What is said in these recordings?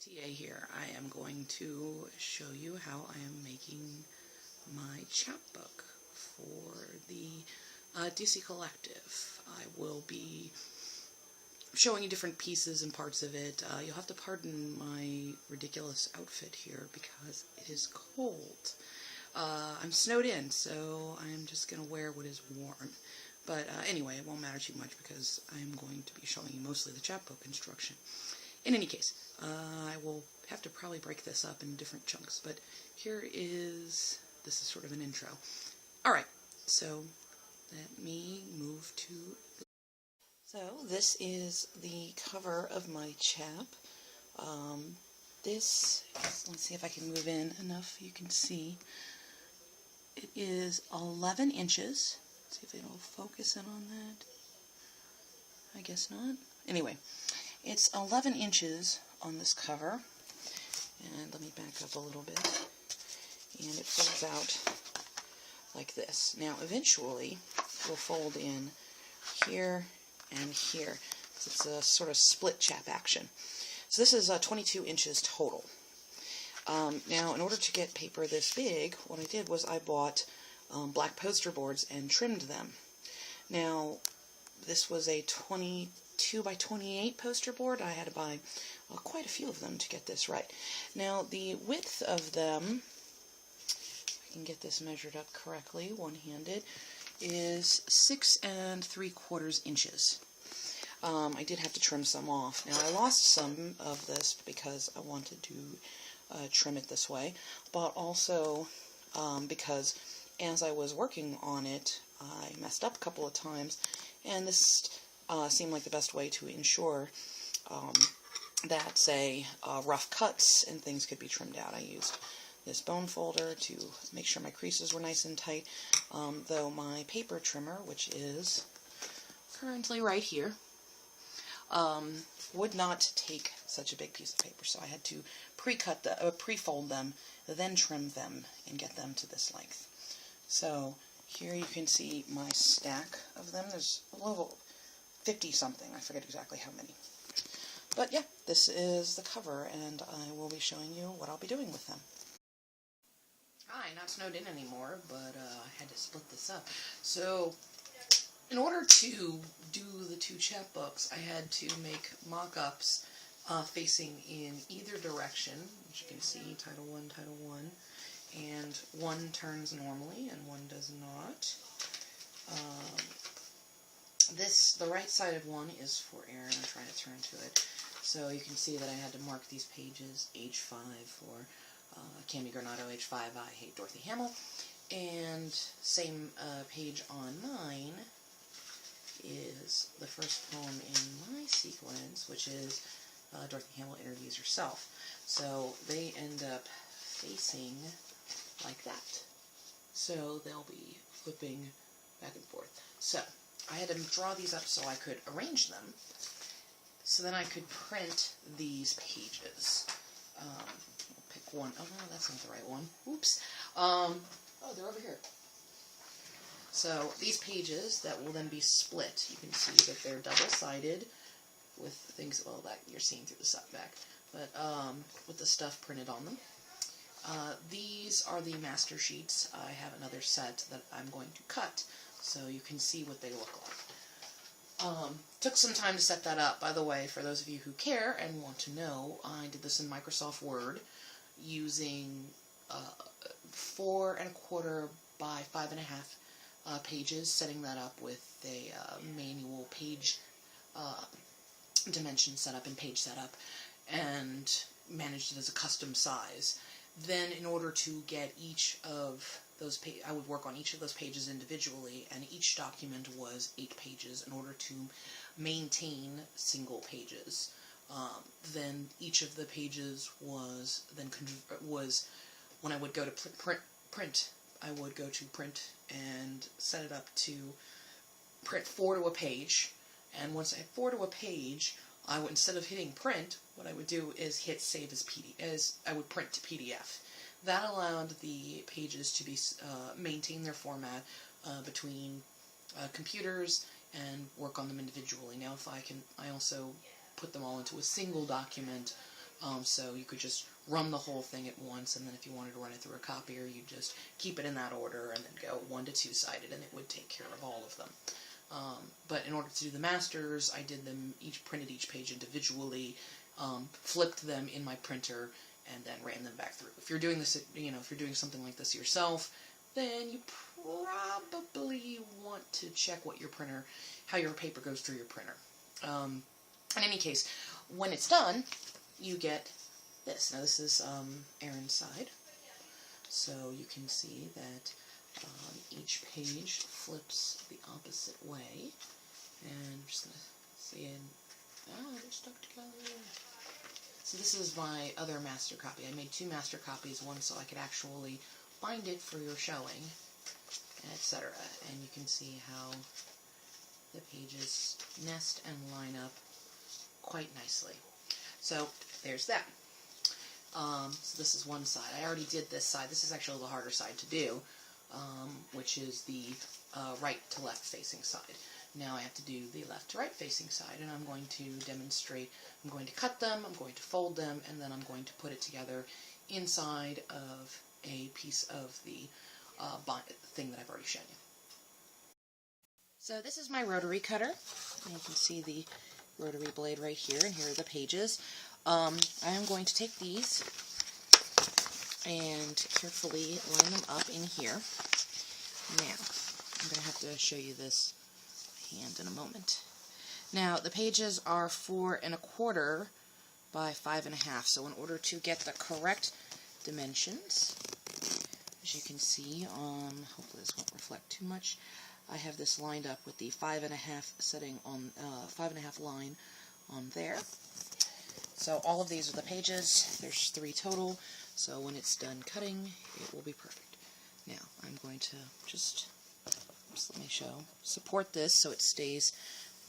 TA here. I am going to show you how I am making my chapbook for the Dusie Kollektiv. I will be showing you different pieces and parts of it. You'll have to pardon my ridiculous outfit here because it is cold. I'm snowed in, so I'm just going to wear what is warm. But anyway, it won't matter too much because I'm going to be showing you mostly the chapbook instruction. In any case, I will have to probably break this up in different chunks, but this is sort of an intro. Alright, so let me move to... So this is the cover of my chap. Let's see if I can move in enough you can see. It is 11 inches. Let's see if it'll focus in on that. I guess not. Anyway, it's 11 inches on this cover. And let me back up a little bit. And it folds out like this. Now, eventually, it will fold in here and here. It's a sort of split chap action. So this is 22 inches total. Now, in order to get paper this big, what I did was I bought black poster boards and trimmed them. Now, this was a 22 by 28 poster board. I had to buy quite a few of them to get this right. Now, the width of them, if I can get this measured up correctly, one-handed, is 6 3/4 inches. I did have to trim some off. Now, I lost some of this because I wanted to trim it this way, but also because as I was working on it, I messed up a couple of times, and this seemed like the best way to ensure that, say, rough cuts and things could be trimmed out. I used this bone folder to make sure my creases were nice and tight, though my paper trimmer, which is currently right here, would not take such a big piece of paper, so I had to pre-fold them, then trim them, and get them to this length. So here you can see my stack of them. There's a little 50-something. I forget exactly how many. But yeah, this is the cover, and I will be showing you what I'll be doing with them. Hi, not snowed in anymore, but I had to split this up. So in order to do the two chapbooks, I had to make mock-ups facing in either direction. As you can see, Title 1, Title 1. And one turns normally and one does not. The right-sided one is for Erin. I'm trying to turn to it. So you can see that I had to mark these pages, age 5 for Cami Granado, age 5, I Hate Dorothy Hamill. And same page on mine is the first poem in my sequence, which is Dorothy Hamill Interviews Herself. So they end up facing like that. So they'll be flipping back and forth. So I had to draw these up so I could arrange them, so then I could print these pages. I'll pick one. Oh no, that's not the right one. Oops. Oh, they're over here. So these pages that will then be split, you can see that they're double-sided with things, well, that you're seeing through the back, but with the stuff printed on them. These are the master sheets. I have another set that I'm going to cut so you can see what they look like. Took some time to set that up. By the way, for those of you who care and want to know, I did this in Microsoft Word using 4 1/4 by 5 1/2 pages, setting that up with a manual page dimension setup and page setup, and managed it as a custom size. Then, in order to get each of those pages, I would work on each of those pages individually, and each document was 8 pages in order to maintain single pages. Then each of the pages was when I would go to print, I would go to print and set it up to print 4 to a page. And once I had 4 to a page, I would, instead of hitting print, what I would do is hit save as PDF, I would print to PDF. That allowed the pages to be maintain their format between computers and work on them individually. Now, if I also put them all into a single document So you could just run the whole thing at once, and then if you wanted to run it through a copier, you'd just keep it in that order and then go 1 to 2-sided, and it would take care of all of them. But in order to do the masters, I did them printed each page individually, flipped them in my printer, and then ran them back through. If you're doing this, if you're doing something like this yourself, then you probably want to check how your paper goes through your printer. In any case, when it's done, you get this. Now this is Erin's side, so you can see that each page flips the opposite way, and I'm just going to see it. They're stuck together. So this is my other master copy. I made 2 master copies, one so I could actually bind it for your showing, etc. And you can see how the pages nest and line up quite nicely. So there's that. So this is one side. I already did this side. This is actually the harder side to do, which is the right to left facing side. Now I have to do the left to right facing side, and I'm going to demonstrate. I'm going to cut them, I'm going to fold them, and then I'm going to put it together inside of a piece of the thing that I've already shown you. So this is my rotary cutter. You can see the rotary blade right here, and here are the pages. I am going to take these and carefully line them up in here. Now, I'm going to have to show you this hand in a moment. Now, the pages are 4 1/4 by 5 1/2, so in order to get the correct dimensions, as you can see, hopefully this won't reflect too much, I have this lined up with the 5 1/2 setting on 5 1/2 line on there. So all of these are the pages. There's 3 total, so when it's done cutting, it will be perfect. Now, I'm going to just let me support this so it stays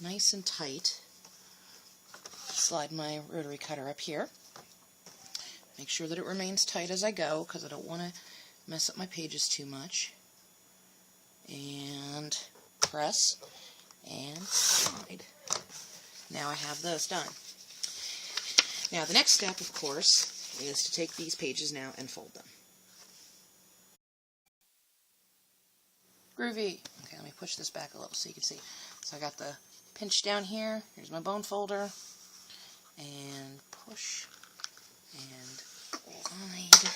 nice and tight. Slide my rotary cutter up here. Make sure that it remains tight as I go, because I don't want to mess up my pages too much. And press and slide. Now I have those done. Now the next step, of course, is to take these pages now and fold them. Groovy. Okay, let me push this back a little so you can see. So I got the pinch down here. Here's my bone folder. And push and glide.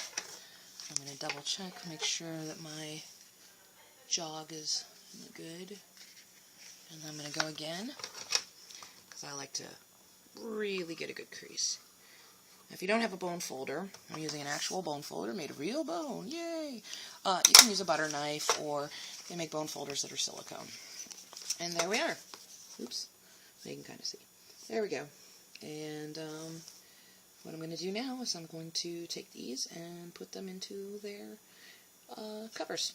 I'm going to double check, make sure that my jog is good. And I'm going to go again, because I like to really get a good crease. Now, if you don't have a bone folder, I'm using an actual bone folder made of real bone. Yay! You can use a butter knife, or they make bone folders that are silicone. And there we are. Oops. So you can kind of see. There we go. And what I'm going to do now is I'm going to take these and put them into their covers.